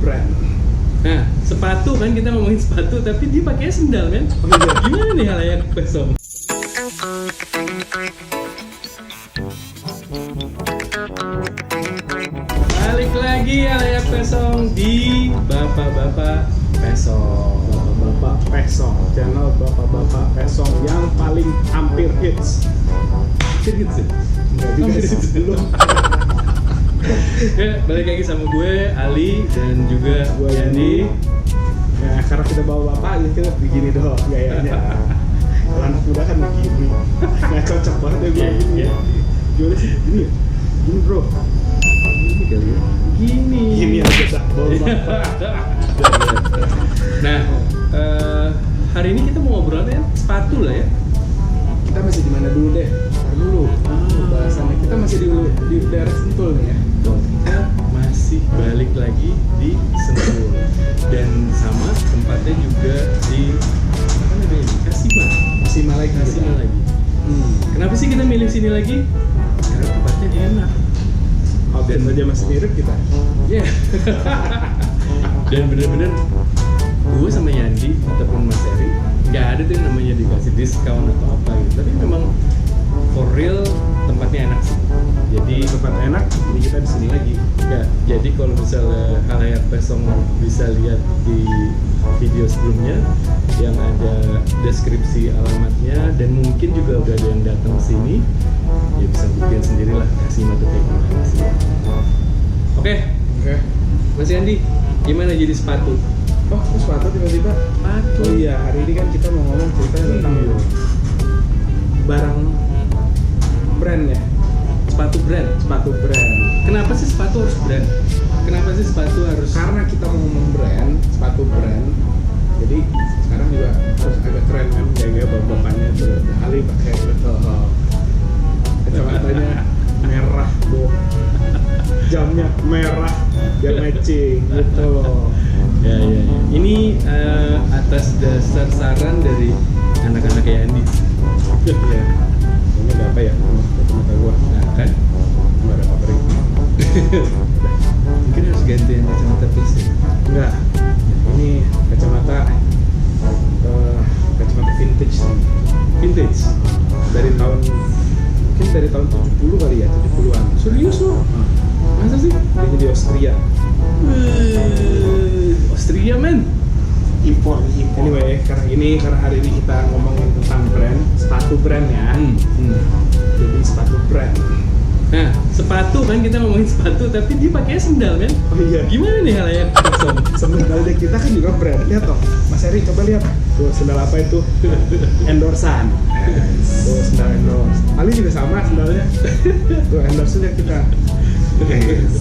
brand. Nah, sepatu kan kita ngomongin sepatu, tapi dia pakai sendal kan? Oh iya. Gimana nih halayak pesong? Balik lagi halayak pesong di Bapak-Bapak Pesong. Bapak-bapak pesong, channel bapak-bapak pesong yang paling hampir hits. Hampir gitu sih? Enggak juga Hampir sih, hits. belum. Ya, balik lagi sama gue, Ali, dan juga Gue Yandi. Ya, karena kita bawa bapak, jadi kita begini doang gayanya. Kalau anak muda kan begini, nggak cocok banget ya gue gini. Iya. Gimana sih? Gini ya? Gini bro. Gini kali ya? Gini. Gini aja dah, bawa bapak. Nah, hari ini kita mau ngobrol ya sepatu lah ya. Kita masih di mana dulu deh? Ntar dulu. Bahasannya kita masih di daerah Sentul nih ya. Kita masih balik lagi di Sentul dan sama tempatnya juga di apa namanya ini? Kasiman. Kasiman lagi. Kasiman lagi. Kenapa sih kita milih sini lagi? Karena tempatnya enak. Dan aja masih mirip kita. Iya. Dan bener-bener gue sama Yandi ataupun Mas Eri nggak ada tuh yang namanya dikasih diskon atau apa gitu. Tapi memang for real tempatnya enak sih. Jadi Tempat enak, ini kita di sini lagi. ya, jadi kalau misalnya halayak pesong bisa lihat di video sebelumnya yang ada deskripsi alamatnya dan mungkin juga udah ada yang datang ke sini, ya bisa buktiin sendirilah kasih mata kayak gimana sih. Oke, Oke. Mas Yandi, gimana jadi sepatu? Oh, terus sepatu tiba-tiba. Sepatu. Oh iya, hari ini kan kita mau ngomong cerita tentang barang brand ya. Sepatu brand. Sepatu brand. Kenapa sih sepatu harus brand? Kenapa sih sepatu harus? Karena kita mau ngomong brand, sepatu brand. Jadi sekarang juga harus agak keren kan, gaya-gaya bapaknya tuh. Ali pakai kacamatanya merah, jamnya merah, biar matching gitu loh. Ya. Ini atas dasar saran dari anak-anak Yandi. Ya. Ini ada apa ya? Kacamata gua. Nah kan, Nggak ada covering. mungkin harus ganti yang kacamata plus ya. Enggak. Ini kacamata kacamata vintage sih. Vintage. Dari tahun mungkin dari tahun 70 kali ya, 70-an. Serius lo? Masa sih? Dia di Austria. Austria men. Impor. Anyway, karena hari ini kita ngomongin tentang brand, sepatu brand ya. Jadi sepatu brand. Nah, sepatu kan kita ngomongin sepatu, tapi dia pakai sendal kan? Oh iya. Gimana nih halayak pesong? Sendal kita kan juga brand. Lihat toh, Mas Eri coba lihat. Tuh sendal apa itu? Endorsan. Tuh sendal endorse. Ali juga sama sendalnya. Tuh endorse lihat kita.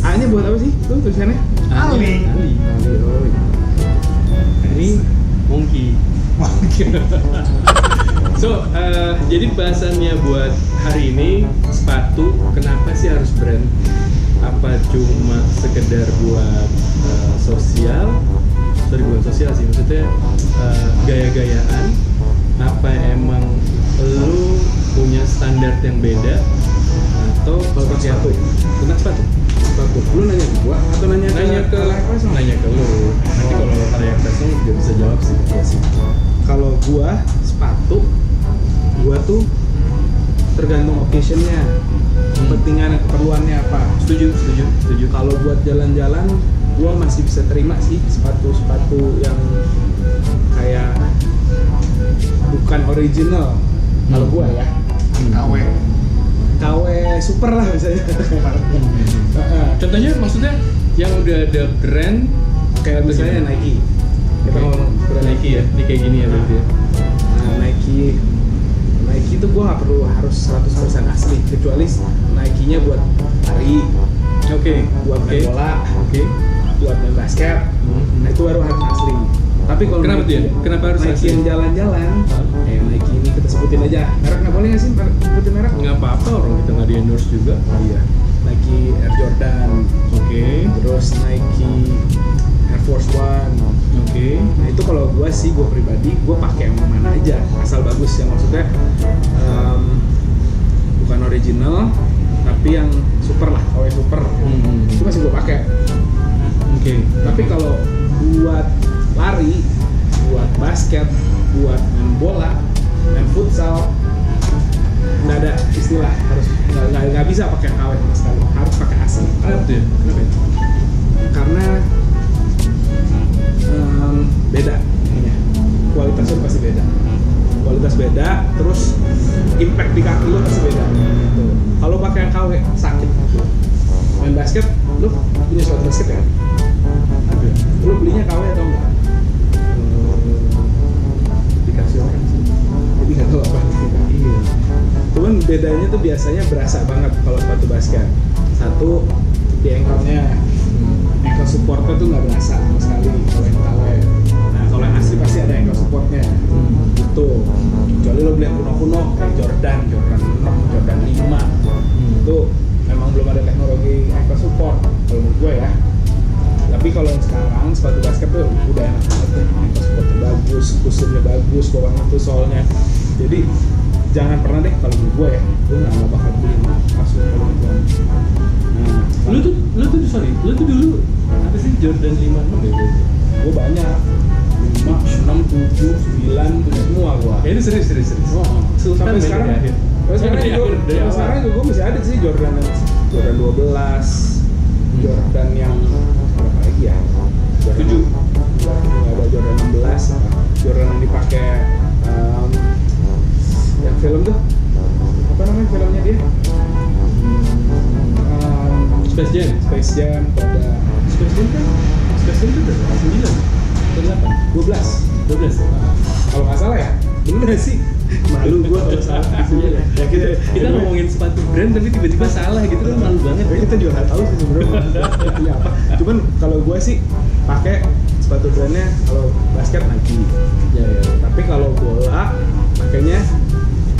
A-nya buat apa sih? Tuh tulisannya. Ali. Ali. Oh iya. Ini monkey. So, jadi bahasannya buat hari ini sepatu, kenapa sih harus brand? Apa cuma sekedar buat sosial? Sorry, bukan sosial sih, maksudnya gaya-gayaan. Apa emang lu punya standar yang beda? Atau Kalau seperti apa? sepatu. Tentang sepatu? Sepatu. Lu nanya ke gua atau nanya ke Nanya ke lu. Nanti kalau halayak pesong juga bisa jawab sih. Iya sih. Kalau gua sepatu, gua tuh tergantung occasionnya, kepentingan keperluannya apa. Setuju. Kalau buat jalan-jalan, gua masih bisa terima sih sepatu yang kayak bukan original. Kalau gua ya, KW super lah misalnya. Contohnya maksudnya yang udah ada brand Kayak misalnya Nike. Kita ngomong brand Nike ya, ini kayak gini ya berarti ya. Nah, Nike itu gue nggak perlu harus 100% asli, kecuali Nike-nya buat lari, Oke. buat main bola, buat main basket. Nah itu baru harus asli. Tapi kalau Kenapa Nike, tuh ya? Kenapa harus Nike asli? yang jalan-jalan, Nike ini kita sebutin aja. Merek nggak boleh nggak sih sebutin merek? Nggak apa-apa, orang kita nggak di endorse juga. Iya. Nike Air Jordan, Oke. terus Nike Air Force One. Nah itu kalau gue sih, gue pribadi, gue pakai yang mana aja, asal bagus ya, maksudnya bukan original, tapi yang super lah, KW super. Itu masih gue pakai. Oke. Tapi kalau buat lari, buat basket, buat main bola, main futsal, nggak ada istilah harus nggak bisa pakai KW sama sekali, harus pakai asli. Kenapa tuh ya? Kenapa ya? Karena beda ininya, kualitasnya pasti beda. Kualitas beda, terus impact di kaki lo pasti beda. Tuh. Kalau pakai yang KW sakit. Main basket, lo punya sepatu basket ya? Ada. Lo belinya KW atau enggak? Dikasih orang sih. Jadi nggak tahu apa itu. Iya. Cuman bedanya tuh biasanya berasa banget kalau sepatu basket. Satu, di ankle-nya, ankle supportnya tuh nggak berasa sama sekali kalau yang KW. Nah kalau yang asli pasti ada ankle supportnya. Gitu. Kecuali lo beli yang kuno-kuno kayak Jordan 6, Jordan 5. Itu memang belum ada teknologi ankle support kalau menurut gue ya. Tapi kalau yang sekarang sepatu basket tuh udah enak banget ya. Ankle supportnya bagus, kusennya bagus, bawahnya tuh soalnya. Jadi jangan pernah deh kalau menurut gue ya, gue nggak bakal beli kasut kalau menurut gue. Nah, Lu tuh dulu apa sih Jordan 5 6 ya? gue banyak 5, 6, 7, 9 punya semua gue. Ya ini serius. Oh, Sultan sampai sekarang. dari akhir. Sampai sekarang juga gue masih ada sih Jordan 12, Jordan yang berapa lagi ya? Jordan 7. Ada Jordan 16, Jordan yang dipakai yang film tuh apa namanya filmnya dia? Space Jam. Pada Space Jam itu berapa? 9 atau 8? 12 ya? kalau nggak salah ya, bener sih. Malu gue kalau salah. Ya, kita ngomongin sepatu brand tapi tiba-tiba salah gitu kan, malu banget. Ya, kita juga nggak tahu sih sebenarnya punya apa. Cuman kalau gue sih pakai sepatu brandnya kalau basket Nike. Ya. Tapi kalau bola pakainya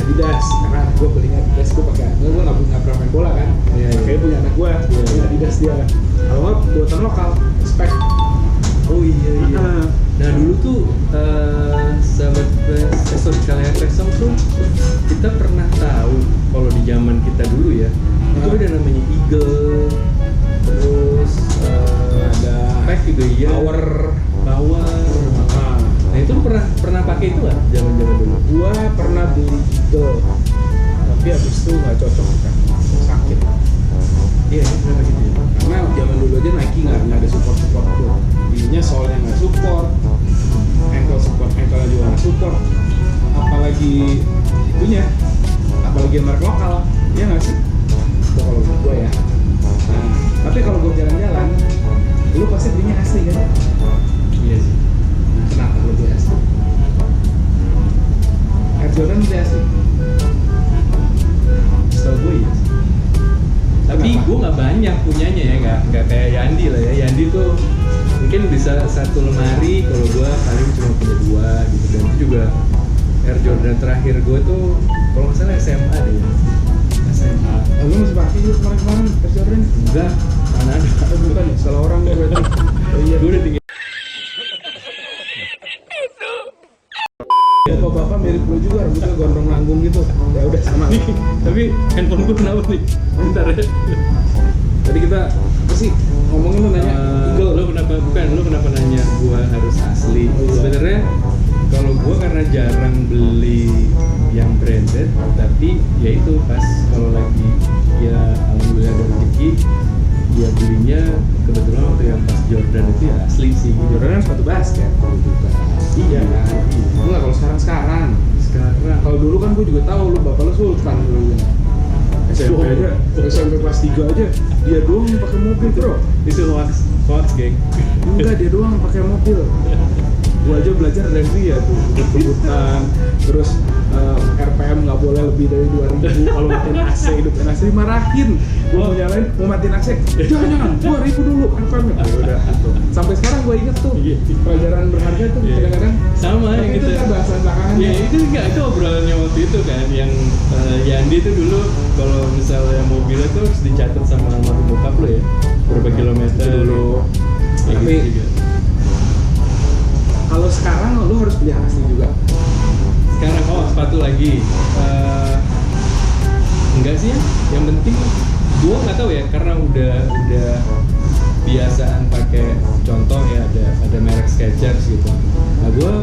Adidas, karena gue belinya Adidas. Gue pakai, gue nggak pernah main bola kan. Iya. Kayaknya punya anak gue, punya Adidas dia. Kalau nggak buatan lokal, spek. Oh iya. Nah dulu tuh sahabat kalian Resong tuh kita pernah tahu kalau di zaman kita dulu ya itu ada namanya Eagle, terus Ada Pack juga iya, Power. Nah itu lu pernah pakai itu nggak zaman dulu? Gue pernah beli Eagle, tapi abis itu nggak cocok kan, sakit. Iya, kenapa gitu ya? Karena zaman dulu aja Nike nggak ada support tuh. Ininya soalnya nggak support, ankle juga nggak support, apalagi itunya, apalagi merek lokal, ya nggak sih? Itu kalau menurut gue ya. Nah, tapi kalau gue jalan-jalan, lu pasti belinya asli kan? Iya sih. Kenapa lu beli asli? Air Jordan beli asli. Setahu gue iya sih. Tapi gue nggak banyak punyanya ya, nggak kayak Yandi lah ya. Yandi tuh mungkin bisa satu lemari, kalau gue paling cuma punya 2 gitu. Dan itu juga Air Jordan terakhir gue tuh kalau nggak salah SMA deh ya. SMA. Lu masih pakai lu kemarin Air Jordan? Enggak, mana ada. Bukan ya, salah orang gue berarti. Oh iya. Gue udah tinggal. Bapak-bapak mirip lu juga, rambutnya gondrong nanggung gitu. Ya udah sama. Tapi handphone gue kenapa nih? Bentar ya. Tadi kita apa sih ngomongin lu nanya Eagle. Lu kenapa nanya gua harus asli? Oh, iya. Sebenarnya kalau gua karena jarang beli yang branded, tapi ya itu pas kalau lagi ya alhamdulillah ada rezeki, dia belinya kebetulan waktu yang pas Jordan itu ya asli sih. Jordan kan sepatu basket juga. Iya kan? Enggak kalau sekarang. Sekarang Kalau dulu kan gue juga tahu lu bapak lu sultan dulu. SMP aja, SMP kelas 3 aja dia doang yang pakai mobil, bro. itu hoax geng. Enggak, dia doang yang pakai mobil. Gua aja belajar dari dia tuh, kebut-kebutan, terus RPM nggak boleh lebih dari 2000, kalau matiin AC, hidupin AC dimarahin. Gua mau nyalain, mau matiin AC, jangan, 2000 dulu RPM. Ya udah, gitu. Sampai sekarang gua inget tuh, pelajaran berharga tuh kadang-kadang. Sama yang itu gitu. kan bahasan belakangan. Ya itu enggak, itu obrolannya waktu itu kan yang Yandi tuh dulu kalau misalnya mobilnya tuh harus dicatat sama almarhum bokap lo ya, berapa kilometer dulu. Tapi gitu juga. Kalau sekarang lu harus beli yang asli juga. Sekarang sepatu lagi. Enggak sih ya. Yang penting gua nggak tahu ya, karena udah biasaan pakai contoh ya ada merek Skechers gitu. Nah gue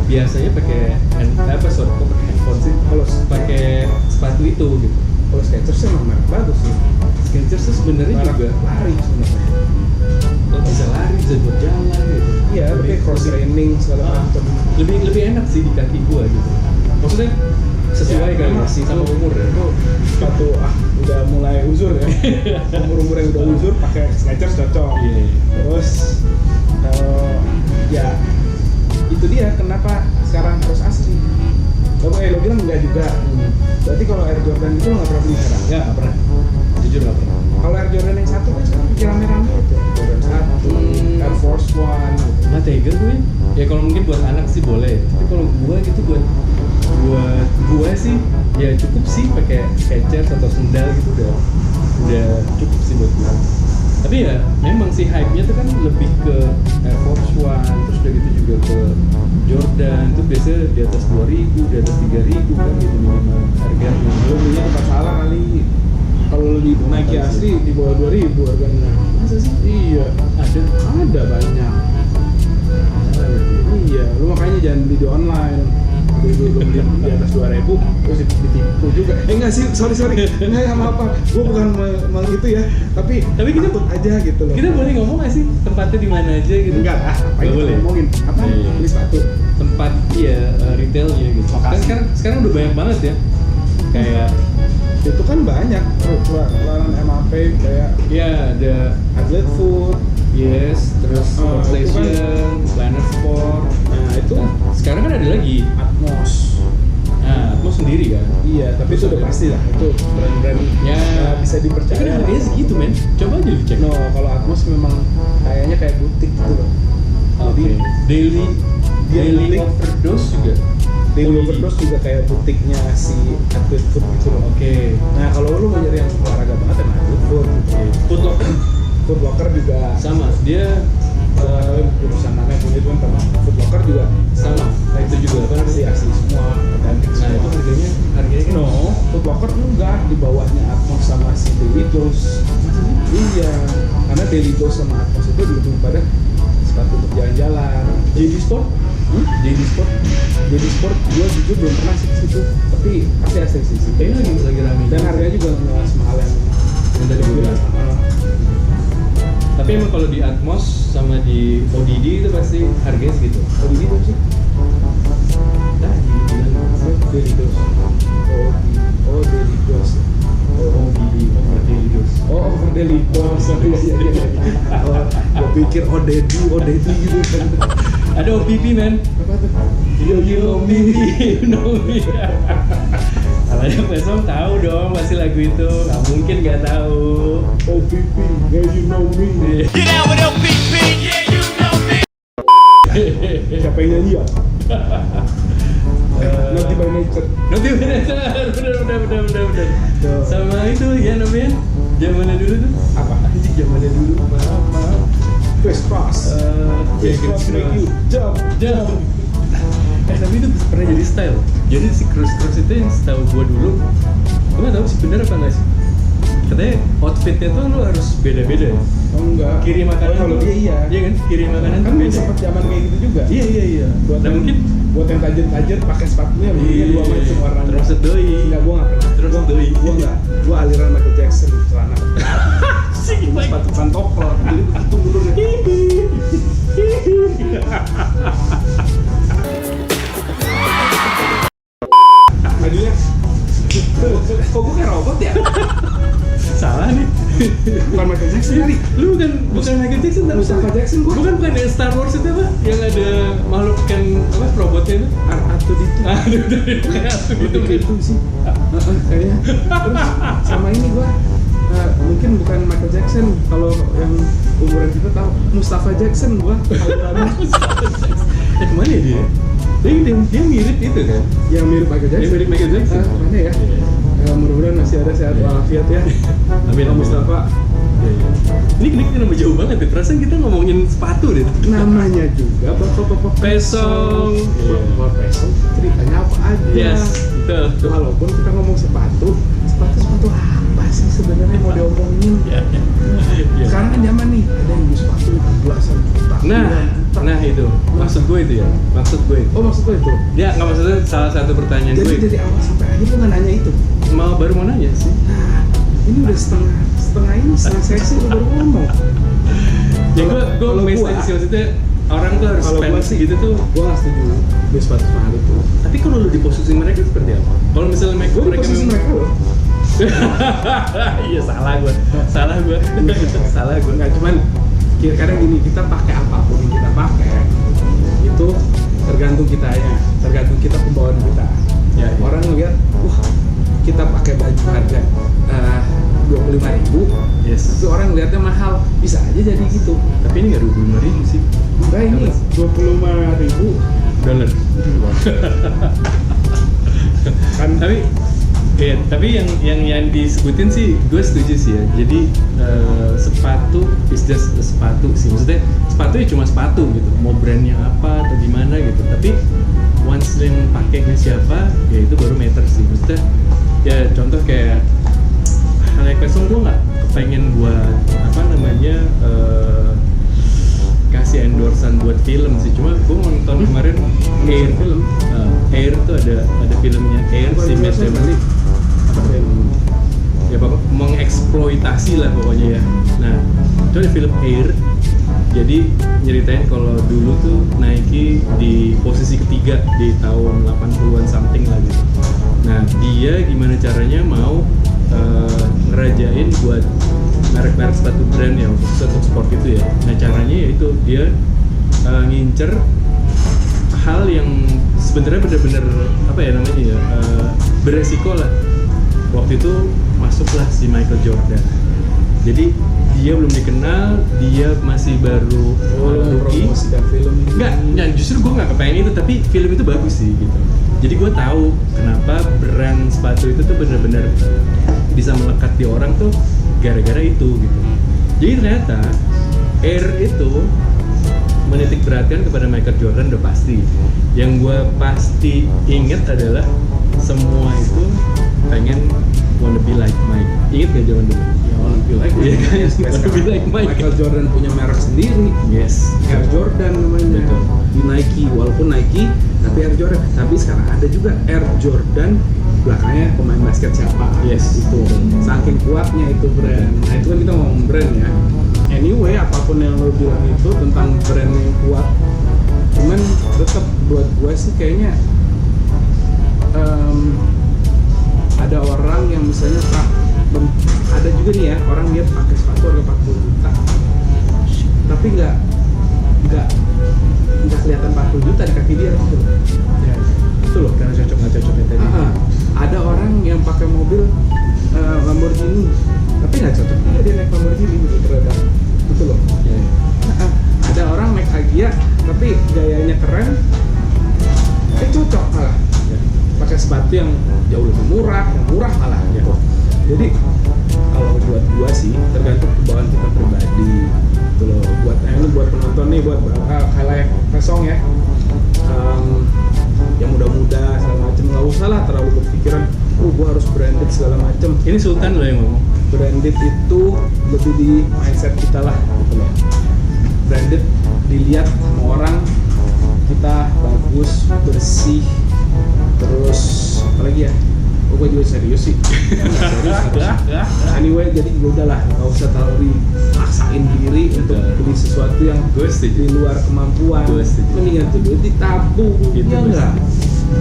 biasanya pakai kok pakai handphone sih? Kalau pakai sepatu itu gitu. Kalau Skechers sih memang merek bagus sih. Skechers tuh sebenarnya Merek juga lari sebenarnya. bisa lari, bisa buat jalan gitu. Iya, lebih cross training segala macam. Lebih enak sih di kaki gue gitu. Maksudnya sesuai Ya, kali memang sih sama umur ya. Itu sepatu udah mulai uzur ya. Umur yang udah uzur pakai Skechers cocok. Iya. Terus ya itu dia kenapa sekarang harus asli. Lo bilang enggak juga. Berarti kalau Air Jordan itu lo nggak pernah beli sekarang? Nggak pernah. Jujur nggak pernah. Kalau Air Jordan yang satu kan sekarang bikin rame-rame itu. Jordan 1, Air Force One gitu. Nggak tega gue. Ya kalau mungkin buat anak sih boleh. Tapi kalau gue gitu buat gue sih ya cukup sih pakai Skechers atau sendal gitu udah cukup sih buat gue. Tapi ya memang sih hype-nya tuh kan lebih ke Air Force One, terus udah gitu juga ke Jordan itu biasanya di atas 2.000, di atas 3.000 kan gitu minimal harganya. Lo belinya tempat salah kali. Kalau lo di Nike asli di bawah 2.000 harganya. Masa sih? Iya, ada banyak. Iya, lu makanya jangan beli di online. Beli di atas 2.000 terus ditipu juga. Enggak sih, sorry. Enggak apa-apa. Gua bukan itu ya, tapi kita takut aja gitu loh. Kita boleh ngomong nggak sih tempatnya di mana aja gitu? Enggak lah, apa Nggak yang boleh. kita ngomongin? Apa? Iya. Beli sepatu. Tempat retailnya gitu. Kan sekarang udah banyak banget ya. Kayak Itu kan banyak larangan MAP kayak ya ada Athlete Food. Yes, terus Oh, Sport itu kan- Station, Planet Sport. Nah, itu Nah, sekarang kan ada lagi. Atmos. Nah, Atmos sendiri kan. Iya, tapi itu udah pasti lah. Itu brand-brand Ya. bisa Tapi dipercaya. kan harganya segitu men. Coba aja lu cek. No, kalau Atmos memang kayaknya kayak butik gitu loh. Oke. Daily butik. Overdose juga. Daily Oh, Overdose juga kayak butiknya si Athlete Food gitu loh. Oke. Nah, kalau lu mau nyari yang olahraga banget ya Athlete Food. Foot Locker Foot Locker juga sama. Dia perusahaan namanya punya itu kan sama. Foot Locker juga sama. Nah itu juga apa namanya? asli semua, otentik Nah itu semua. harganya kan. No, Foot Locker enggak di bawahnya Atmos sama si Daily Dose. Iya, karena Daily Dose sama Atmos itu lebih pada sepatu untuk jalan-jalan. JD Sport? JD Sport? Jadi sport, gue jujur belum pernah sih ke situ, tapi pasti asli sih. Kayaknya lagi rame. Dan harganya juga nggak semahal yang tadi gue bilang. Tapi emang kalau di Atmos sama di ODD itu pasti harganya segitu. Oh, ini tuh sih. Nah, Daily Dose. Oh, Daily Dose. ODD, Daily Dose. Oh, over Daily Dose. Iya. Oh, gue pikir Daddy gitu kan. Ada OPP men. Apa tuh? You know me, you know me. Kalau yang besok tahu dong pasti lagu itu. Nggak mungkin nggak tahu. OPP, yeah you know me. Get out with LPP, yeah, you know me. Siapa yang nyanyi ya? Nanti by nature. Nanti bener. Sama itu ya namanya zamannya dulu tuh. Apa? Anjing zamannya dulu. Maaf. Chris Cross. Chris Cross make you jump. Tapi itu pernah jadi style. Jadi si cross itu yang setahu gua dulu. Gua nggak tahu sih bener apa nggak sih. Katanya outfitnya tuh lu harus beda-beda ya. Oh enggak. Kiri makanan kalau tuh- dia iya. Iya kan? Kiri makanan Kan tuh beda. sempat zaman kayak gitu juga. Iya. Buat Nah yang, mungkin buat yang tajir pakai sepatunya begini dua macam warnanya. terus doi. Enggak, gua enggak pernah. Terus doi. Gua enggak. Gua aliran Michael Jackson celana. Sih Sepatu pantofel. Jadi begitu mundur. Majunya. Kok gua kayak robot ya? salah nih. Bukan Michael Jackson kali. Lu bukan Michael Jackson tapi Mustafa Jackson gua. bukan yang Star Wars itu apa? Yang ada makhluk kan apa robotnya itu? Artu itu. Itu Itu sih. Kayaknya. Terus sama ini gua mungkin bukan Michael Jackson, kalau yang umuran kita tahu Mustafa Jackson gua alirannya. Kemana ya dia? Dia mirip itu kan? Yang mirip Michael Jackson. Dia mirip Michael Jackson. Mana ya? Mudah-mudahan masih ada sehat walafiat ya. Amin. Mustafa. Iya, iya. Ini kenapa jauh banget ya? Perasaan kita ngomongin sepatu deh. Namanya juga bapak-bapak Pesong. Iya. Bapak pesong ceritanya apa aja. Yes, betul. Walaupun kita ngomong sepatu apa sih sebenarnya mau diomongin? Iya. Iya. Sekarang kan zaman nih, ada yang beli sepatu belasan juta. Nah, puluhan juta. nah itu maksud gue itu ya. Maksud gue. Oh maksud gue itu. Ya nggak maksudnya salah satu pertanyaan Jadi gue. dari awal sampai akhir gue nggak nanya itu. Baru mau nanya sih. Nah, ini udah setengah sesi lu baru ngomong. Ya Kalau gue gua- message sih maksudnya orang tuh harus Kalau spend gua sih gitu tuh. gue nggak setuju beli sepatu mahal itu. Tapi kalau lu di posisi mereka seperti apa? Kalau misalnya mereka Gue di posisi memang- mereka loh. Iya salah gue. Salah gue. Nggak cuman kadang gini, kita pakai apapun yang kita pakai itu tergantung kitanya, tergantung kita pembawaan kita. Ya, ya. Orang ngeliat, wah kita pakai baju harga 25.000, Yes. itu orang ngeliatnya mahal, bisa aja jadi gitu. Tapi ini nggak 25.000 sih. Enggak, ini 25.000 Dollar. kan. Tapi yang disebutin sih gue setuju sih ya. Jadi sepatu is just a sepatu sih. Maksudnya sepatu ya cuma sepatu gitu. Mau brandnya apa atau gimana gitu. Tapi once yang pakainya siapa, ya itu baru matter sih. Maksudnya ya contoh kayak Halek Pesong gue nggak kepengen buat apa namanya kasih endorsean buat film sih. Cuma gue nonton kemarin Air film. Air tuh ada filmnya Air Bukan si Matt endorsean, Damon. berarti. Ya pokok mengeksploitasi lah pokoknya ya. Nah itu ada film Air. Jadi nyeritain kalau dulu tuh Nike di posisi ketiga di tahun 80-an something lah gitu. Nah dia gimana caranya mau ngerajain buat merek-merek sepatu brand yang khusus untuk sport itu ya. Nah caranya yaitu dia ngincer hal yang sebenarnya benar-benar apa ya namanya ya beresiko lah. Waktu itu masuklah si Michael Jordan. Jadi dia belum dikenal, dia masih baru rookie. Promosi dan film ini. Enggak, justru gue nggak kepengen itu, tapi film itu bagus sih gitu. Jadi gue tahu kenapa brand sepatu itu tuh benar-benar bisa melekat di orang tuh gara-gara itu gitu. Jadi ternyata Air itu menitik beratkan kepada Michael Jordan udah pasti. Yang gue pasti inget adalah semua itu pengen wanna be like Mike. Ingat gak zaman dulu? Ya, wanna be like Iya kan? Sekarang Wanna be like Mike. Michael Jordan punya merek sendiri. Yes. Air Jordan namanya. Betul. Di Nike, walaupun Nike tapi Air Jordan. Tapi sekarang ada juga Air Jordan belakangnya pemain basket siapa. Yes. Itu saking kuatnya itu brand. Nah itu kan kita ngomong brand ya. Anyway, apapun yang lo bilang itu tentang brand yang kuat, cuman tetap buat gue sih kayaknya ada orang yang misalnya ada juga nih ya orang lihat pakai sepatu harga 40 juta tapi nggak kelihatan 40 juta di kaki dia gitu loh. Ya, itu loh karena cocok nggak cocoknya tadi. Ada orang yang pakai mobil Lamborghini tapi nggak cocok juga dia naik Lamborghini gitu ternyata gitu loh. Ya, ya. Ada orang naik Agya tapi gayanya keren cocok malah Ya. pakai sepatu yang jauh lebih murah, yang murah malah Ya. gitu. Jadi kalau buat gua sih tergantung kebawaan kita pribadi gitu loh. Buat ini buat penonton nih, buat Halek Pesong ya, yang muda-muda segala macem, nggak usah lah terlalu berpikiran gua harus branded segala macem. Ini Sultan loh yang ngomong. Branded itu lebih di mindset kita lah gitu loh. Branded dilihat sama orang kita bagus, bersih, terus apalagi ya? Oh, gue juga serius sih. Serius. Anyway, jadi gue udahlah nggak usah terlalu maksain diri untuk beli sesuatu yang Gue setuju. di luar kemampuan. Gue setuju. Mendingan tuh duit ditabung, Gitu, ya gue enggak?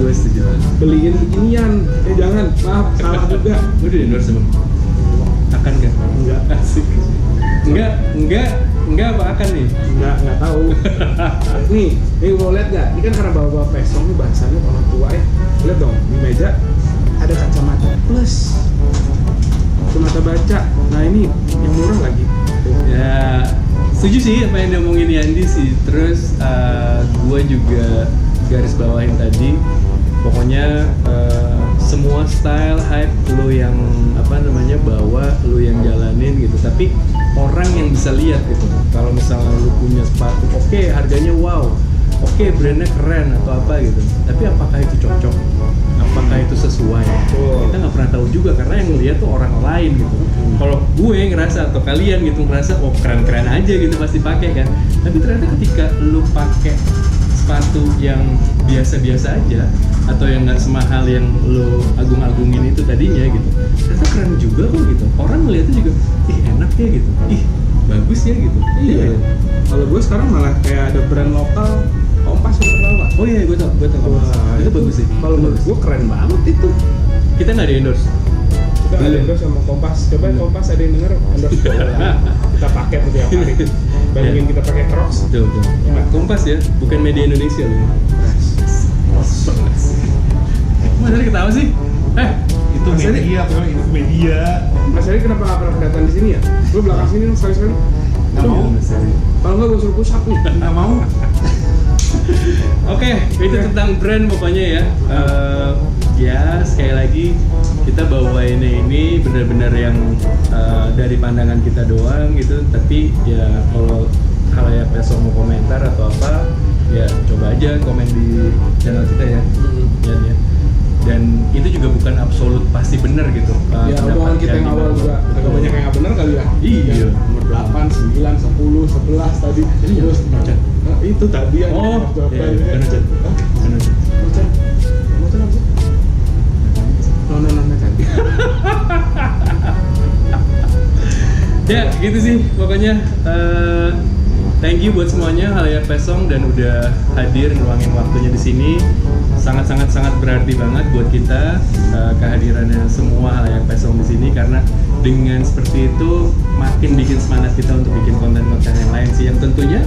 Gue setuju. Beliin beginian, jangan, maaf, salah juga. Gue di endorse emang. Akan nggak? Enggak. Asik. Enggak apa akan nih? Nggak tahu. nih mau lihat nggak? Ini kan karena bawa-bawa pesong nih bahasannya orang tua ya. Lihat dong di meja ada kacamata plus kacamata baca. Nah ini yang murah lagi. Tuh. Ya, setuju sih apa yang diomongin Yandi sih. Terus gue juga garis bawahin tadi. Pokoknya semua style hype lu yang apa namanya bawa, lu yang jalanin gitu. Tapi orang yang bisa lihat gitu. Kalau misalnya lu punya sepatu, oke, harganya wow, oke, brandnya keren atau apa gitu, tapi apakah itu cocok? Apakah itu sesuai? Kita nggak pernah tahu juga karena yang lihat tuh orang lain gitu. Kalau gue ngerasa atau kalian gitu ngerasa, oh keren-keren aja gitu pasti pakai kan. Tapi ternyata ketika lu pakai sepatu yang biasa-biasa aja atau yang nggak semahal yang lo agung-agungin itu tadinya gitu, ternyata keren juga kok gitu. Orang ngeliatnya juga, ih enak ya gitu, ih bagus ya gitu. Iya. Kalau gue sekarang malah kayak ada brand lokal Kompas yang terbawa. Oh iya, gue tau Wah, itu bagus sih. Kalau menurut gue keren banget itu. Kita nggak di endorse. Kita ada endorse sama Kompas. Coba Kompas ada yang denger endorse kita. Kita pakai tuh tiap hari. Bandingin kita pakai Crocs. Betul. Kompas ya, bukan media Indonesia loh. Mas Ari ketawa sih? Itu Mas Eri? media, bro, itu media. Mas Eri kenapa nggak pernah kelihatan di sini ya? Lu belakang sini dong sekali-sekali. Nggak mau. Kalau nggak gue suruh push up nih. Nggak mau. Oke, itu tentang brand pokoknya ya. Ya sekali lagi kita bawainnya ini benar-benar yang dari pandangan kita doang gitu. Tapi ya kalau ya Peso mau komentar atau apa, ya coba aja komen di channel kita ya. Ya. Dan itu juga bukan absolut pasti benar gitu. Ya omongan kita yang awal juga agak banyak yang nggak benar kali ya. Iya. Yang nomor 8, 9, 10, 11 tadi. Ini Terus Macan. itu tadi yang Oh, iya, ya. Macan. Macan. Macan. Macan apa sih? No, Macan. Ya gitu sih pokoknya. Thank you buat semuanya Halayak Pesong dan udah hadir ngeluangin waktunya di sini. Sangat berarti banget buat kita kehadirannya semua Halayak Pesong di sini karena dengan seperti itu makin bikin semangat kita untuk bikin konten-konten yang lain sih yang tentunya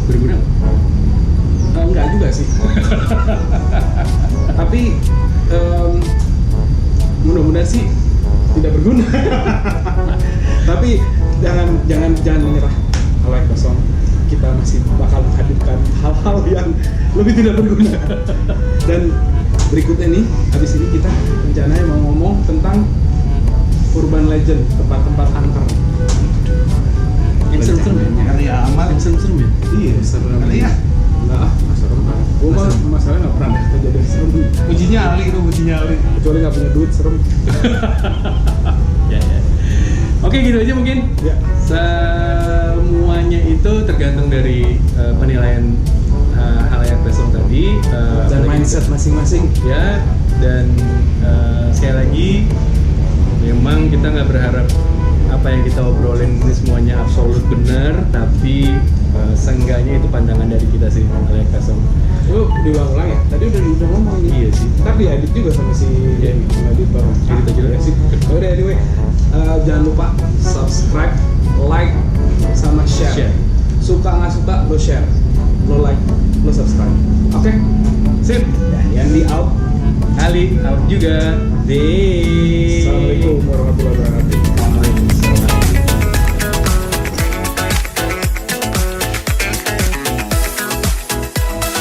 berguna. Enggak juga sih. Tapi mudah-mudahan sih tidak berguna. Tapi jangan menyerah. Halayak Pesong, kita masih bakal menghadirkan hal-hal yang lebih tidak berguna. Dan berikutnya nih, habis ini kita rencananya mau ngomong tentang urban legend, tempat-tempat angker. Yang serem-serem ya? Ngeri amat. Yang serem-serem ya? Iya, serem. Ngeri ya? Enggak ah, nggak serem ah. Gue mah masalahnya nggak pernah ada kejadian serem. Ujinya Ali itu, ujinya Ali. Kecuali nggak punya duit serem. Ya. Oke gitu aja mungkin. Ya. Semuanya itu tergantung dari penilaian Halayak Pesong tadi Dan apalagi mindset masing-masing. ya. Dan sekali lagi memang kita nggak berharap apa yang kita obrolin ini semuanya absolut benar, tapi seenggaknya itu pandangan dari kita sih Halayak Pesong. Lu diulang-ulang ya? Tadi udah ngomong nih. Iya sih. Ntar diedit juga sama si editor. Edit aja lah. Ya sih. Udah anyway, jangan lupa subscribe, like, sama share. Suka nggak suka lo share, lo like, lo subscribe. Oke? Sip. Ya, Yandi out. Ali out juga. Deh.